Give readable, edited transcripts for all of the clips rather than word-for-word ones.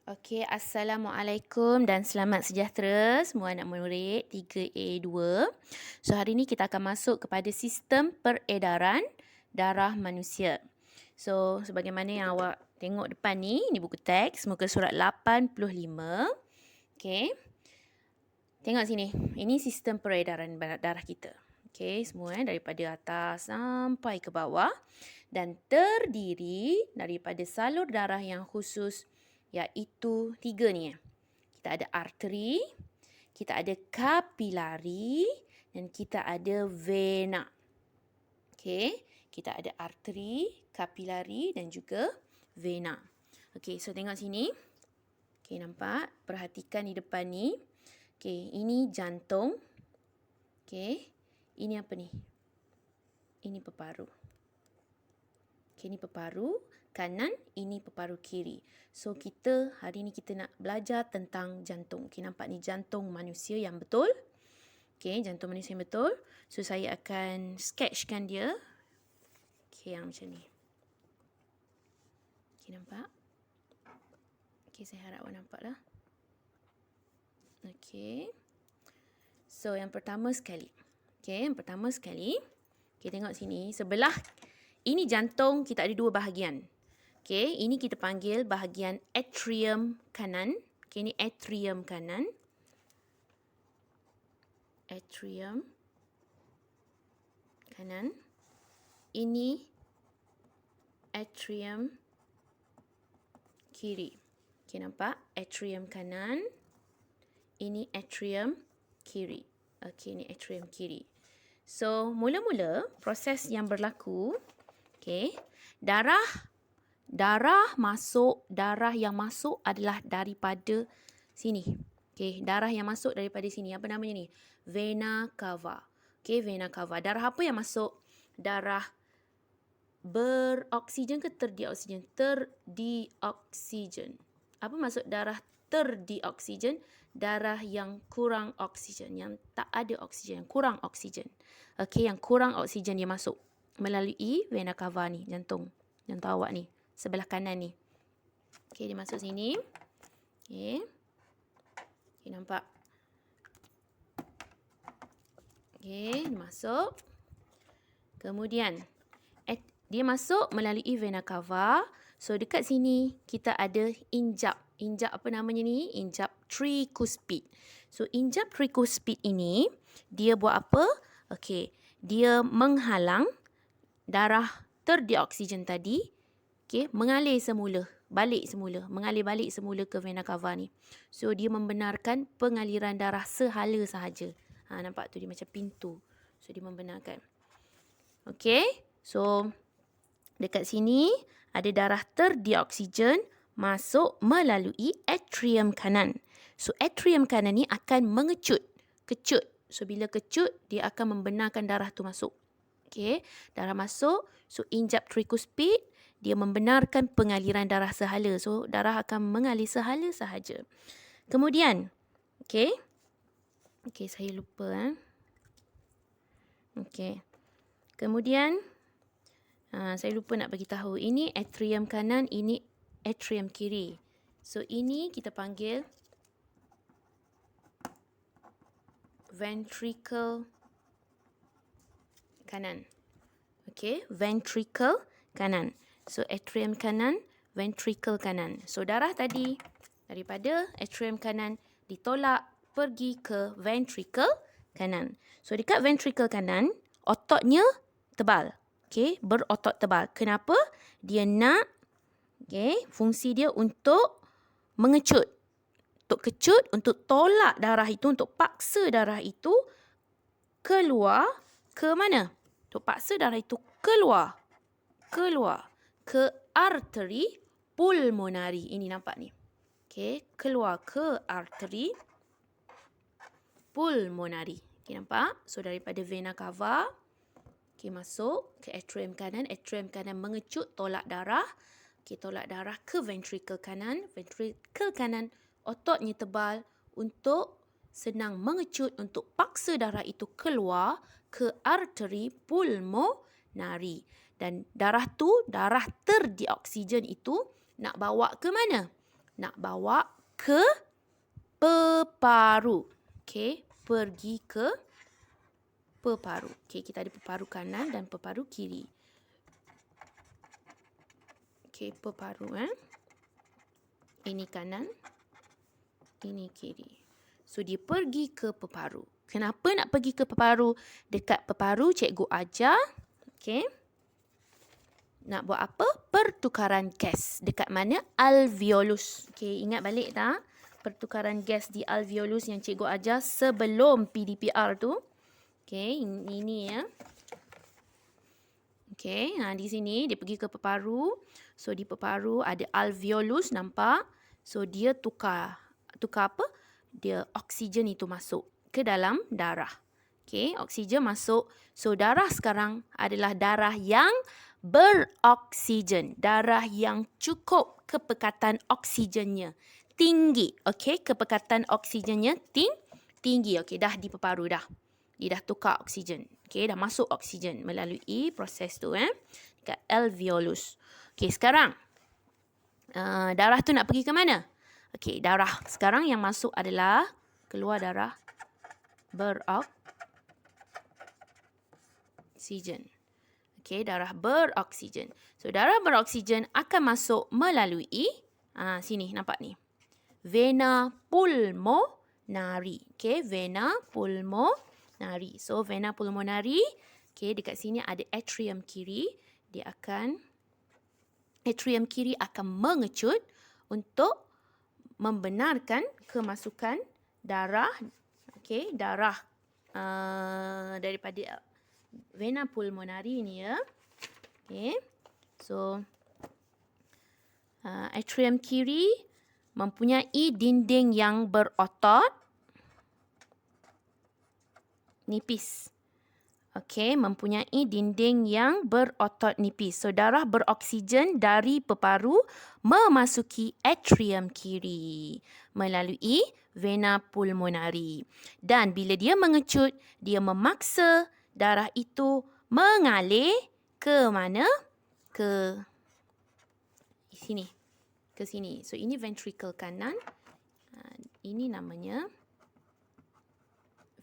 Okey, Assalamualaikum dan selamat sejahtera semua anak murid 3A2. So, hari ini kita akan masuk kepada sistem peredaran darah manusia. So, sebagaimana yang awak tengok depan ni buku teks, muka surat 85. Okey. Tengok sini. Ini sistem peredaran darah kita. Okey, semua daripada atas sampai ke bawah dan terdiri daripada salur darah yang khusus iaitu 3 ni. Kita ada arteri, kita ada kapilari dan kita ada vena. Okey, kita ada arteri, kapilari dan juga vena. Okey, so tengok sini. Okey, nampak? Perhatikan di depan ni. Okey, ini jantung. Okey, ini apa ni? Ini peparu. Okey, ini peparu kanan, ini peparu kiri. So, hari ni kita nak belajar tentang jantung. Okey, nampak ni jantung manusia yang betul. Okey, jantung manusia yang betul. So, saya akan sketchkan dia. Okey, yang macam ni. Okey, nampak? Okey, saya harap awak nampak lah. Okey. So, yang pertama sekali. Okey, Okey, tengok sini. Sebelah, ini jantung kita ada dua bahagian. Okey, ini kita panggil bahagian atrium kanan. Okey, ini atrium kanan. Atrium kanan. Ini atrium kiri. Okey, nampak? Atrium kanan. Ini atrium kiri. Okey, ini atrium kiri. So, mula-mula proses yang berlaku, okey, darah yang masuk adalah daripada sini. Okey, darah yang masuk daripada sini. Apa namanya ni? Vena cava. Okey, vena cava. Darah apa yang masuk? Darah beroksigen ke terdioksigen? Terdioksigen. Apa maksud darah terdioksigen? Darah yang kurang oksigen, yang tak ada oksigen, yang kurang oksigen. Okey, yang kurang oksigen dia masuk melalui vena cava ni, jantung awak ni, sebelah kanan ni. Okey, dia masuk sini. Okey. Okey, nampak? Okey, dia masuk. Kemudian dia masuk melalui vena cava. So, dekat sini kita ada injap. Injap apa namanya ni? Injap tricuspid. So, injap tricuspid ini, dia buat apa? Okey, dia menghalang darah terdioksigen tadi, okey, mengalir balik semula ke vena cava ni. So, dia membenarkan pengaliran darah sehala sahaja. Nampak tu dia macam pintu. So, dia membenarkan. Okey, so dekat sini ada darah terdioksigen masuk melalui atrium kanan. So, atrium kanan ni akan kecut. So, bila kecut, dia akan membenarkan darah tu masuk. Okey, darah masuk. So, injap tricuspid, dia membenarkan pengaliran darah sehala. So, darah akan mengalir sehala sahaja. Kemudian, okey, saya lupa. Okey, kemudian, saya lupa nak bagi tahu. Ini atrium kanan, ini atrium kiri. So, ini kita panggil ventricle kanan. Okey, ventricle kanan. So, atrium kanan, ventricle kanan. So, darah tadi daripada atrium kanan ditolak pergi ke ventricle kanan. So, dekat ventricle kanan, ototnya tebal. Okey, berotot tebal. Kenapa? Dia nak, fungsi dia untuk mengecut. Untuk kecut, untuk tolak darah itu, untuk paksa darah itu keluar ke mana? Untuk paksa darah itu keluar ke arteri pulmonari. Ini nampak ni. Okey, keluar ke arteri pulmonari. Okey, nampak? So, daripada vena cava, masuk ke atrium kanan mengecut, tolak darah. Okey, tolak darah ke ventricle kanan. Ventricle kanan, ototnya tebal untuk senang mengecut, untuk paksa darah itu keluar ke arteri pulmonari. Dan darah terdioksigen itu nak bawa ke mana? Nak bawa ke peparu. Okey, pergi ke peparu. Okey, kita ada peparu kanan dan peparu kiri. Okey, peparu Ini kanan, ini kiri. So, dia pergi ke peparu. Kenapa nak pergi ke peparu? Dekat peparu, cikgu ajar. Okey. Nak buat apa? Pertukaran gas. Dekat mana? Alveolus. Okey, ingat balik tak? Pertukaran gas di alveolus yang cikgu ajar sebelum PDPR tu. Okey, ini ya. Okey, di sini dia pergi ke peparu. So, di peparu ada alveolus, nampak? So, dia tukar apa? Dia oksigen itu masuk ke dalam darah. Okey, oksigen masuk. So, darah sekarang adalah darah yang beroksigen. Darah yang cukup kepekatan oksigennya tinggi. Okey, kepekatan oksigennya tinggi. Okey, dah di peparu dah. Dia dah tukar oksigen. Okey, dah masuk oksigen melalui proses tu dekat alveolus. Okey, sekarang darah tu nak pergi ke mana? Okey, darah sekarang yang masuk adalah keluar darah beroksigen. Okey, darah beroksigen. So, darah beroksigen akan masuk melalui sini nampak ni. Vena pulmonari. Okey, vena pulmonari. So, vena pulmonari, okey, dekat sini ada atrium kiri. Atrium kiri akan mengecut untuk membenarkan kemasukan darah, okey, darah daripada vena pulmonari ni ya. Okey. So, atrium kiri mempunyai dinding yang berotot nipis. Okey, mempunyai dinding yang berotot nipis. So, darah beroksigen dari peparu memasuki atrium kiri melalui vena pulmonari. Dan bila dia mengecut, dia memaksa darah itu mengalir ke mana? Ke sini. Ke sini. So, ini ventricle kanan. Ini namanya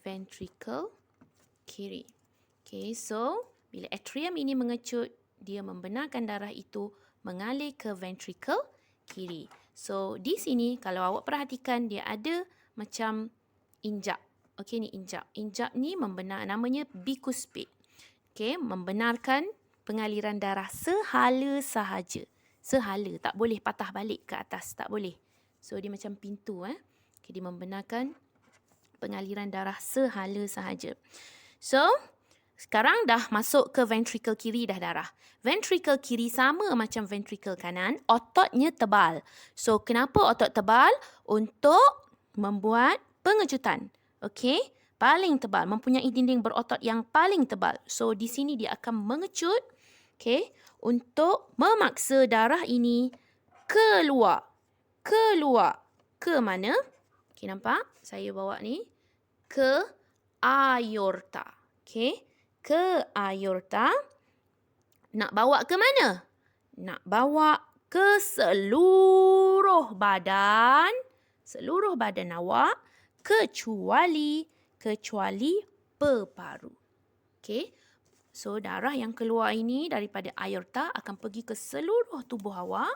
ventricle kiri. Okay, so bila atrium ini mengecut, dia membenarkan darah itu mengalir ke ventricle kiri. So, di sini kalau awak perhatikan, dia ada macam injap. Okey, ni injap. Injap ni namanya bicuspid. Okey, membenarkan pengaliran darah sehala sahaja. Sehala, tak boleh patah balik ke atas, tak boleh. So, dia macam pintu. Okay, dia membenarkan pengaliran darah sehala sahaja. So, sekarang dah masuk ke ventricle kiri dah darah. Ventricle kiri sama macam ventricle kanan, ototnya tebal. So, kenapa otot tebal? Untuk membuat pengecutan. Okey, paling tebal, mempunyai dinding berotot yang paling tebal. So, di sini dia akan mengecut, okey, untuk memaksa darah ini keluar. Keluar. Ke mana? Okey, nampak? Saya bawa ni. Ke aorta. Okey, ke aorta. Nak bawa ke mana? Nak bawa ke seluruh badan. Seluruh badan awak. Kecuali peparu. Okey. So, darah yang keluar ini daripada aorta akan pergi ke seluruh tubuh awak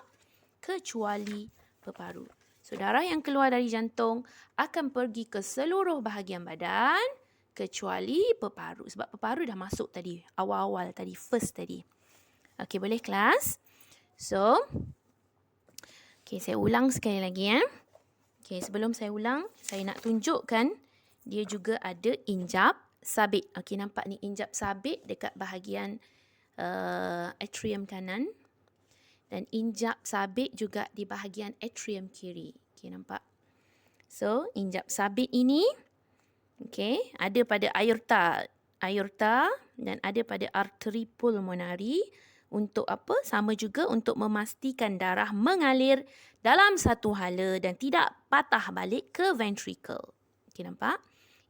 kecuali peparu. So, darah yang keluar dari jantung akan pergi ke seluruh bahagian badan kecuali peparu. Sebab peparu dah masuk tadi, awal-awal tadi, first tadi. Okey, boleh kelas? So, okey, saya ulang sekali lagi Okey, sebelum saya ulang, saya nak tunjukkan dia juga ada injap sabit. Okey, nampak ni injap sabit dekat bahagian atrium kanan. Dan injap sabit juga di bahagian atrium kiri. Okey, nampak? So, injap sabit ini, okey, ada pada aorta dan ada pada arteri pulmonari. Untuk apa? Sama juga untuk memastikan darah mengalir dalam satu hala dan tidak patah balik ke ventricle. Okey, nampak?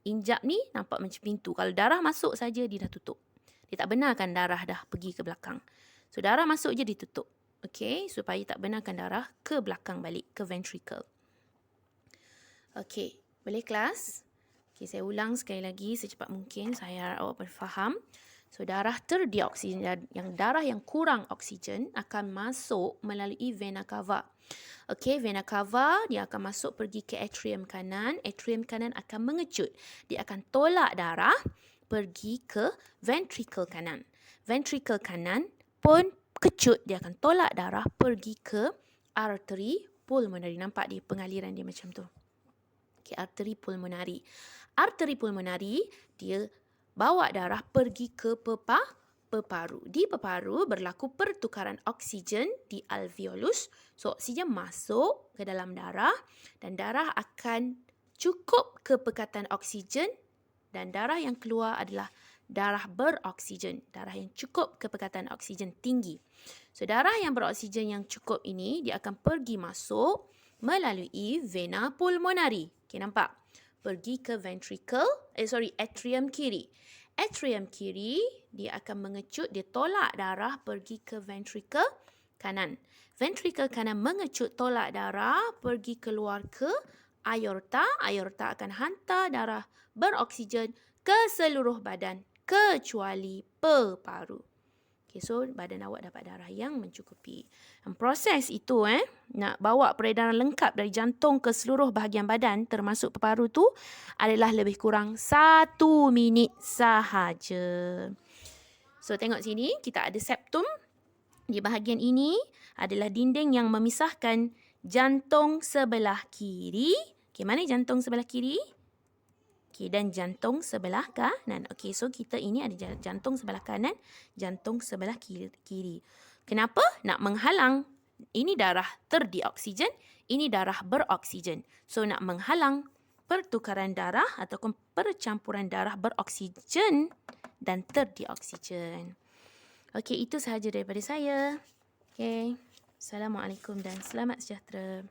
Injap ni nampak macam pintu. Kalau darah masuk saja, dia dah tutup. Dia tak benarkan darah dah pergi ke belakang. So, darah masuk je ditutup. Okey, supaya tak benarkan darah ke belakang balik, ke ventricle. Okey, boleh kelas? Okey, saya ulang sekali lagi secepat mungkin. Saya harap awak faham. So, darah terdioksigen, darah yang kurang oksigen akan masuk melalui vena cava. Okey, vena cava dia akan masuk pergi ke atrium kanan. Atrium kanan akan mengecut. Dia akan tolak darah pergi ke ventricle kanan. Ventricle kanan pun kecut, dia akan tolak darah pergi ke arteri pulmonari. Nampak dia pengaliran dia macam tu. Okey, arteri pulmonari. Arteri pulmonari dia bawa darah pergi ke peparu. Di peparu berlaku pertukaran oksigen di alveolus. So, oksigen masuk ke dalam darah dan darah akan cukup kepekatan oksigen dan darah yang keluar adalah darah beroksigen. Darah yang cukup kepekatan oksigen tinggi. So, darah yang beroksigen yang cukup ini dia akan pergi masuk melalui vena pulmonari. Okey, nampak? Pergi ke atrium kiri. Atrium kiri, dia akan mengecut, dia tolak darah pergi ke ventricle kanan. Ventricle kanan mengecut, tolak darah pergi keluar ke aorta. Aorta akan hantar darah beroksigen ke seluruh badan kecuali peparu. Okay, so badan awak dapat darah yang mencukupi. Dan proses itu nak bawa peredaran lengkap dari jantung ke seluruh bahagian badan termasuk peparu tu adalah lebih kurang 1 minit sahaja. So tengok sini, kita ada septum. Di bahagian ini adalah dinding yang memisahkan jantung sebelah kiri. Okay, mana jantung sebelah kiri? Okay, dan jantung sebelah kanan. Okay, so kita ini ada jantung sebelah kanan, jantung sebelah kiri. Kenapa? Nak menghalang. Ini darah terdioksigen, ini darah beroksigen. So, nak menghalang pertukaran darah ataupun percampuran darah beroksigen dan terdioksigen. Okay, itu sahaja daripada saya. Okay, Assalamualaikum dan selamat sejahtera.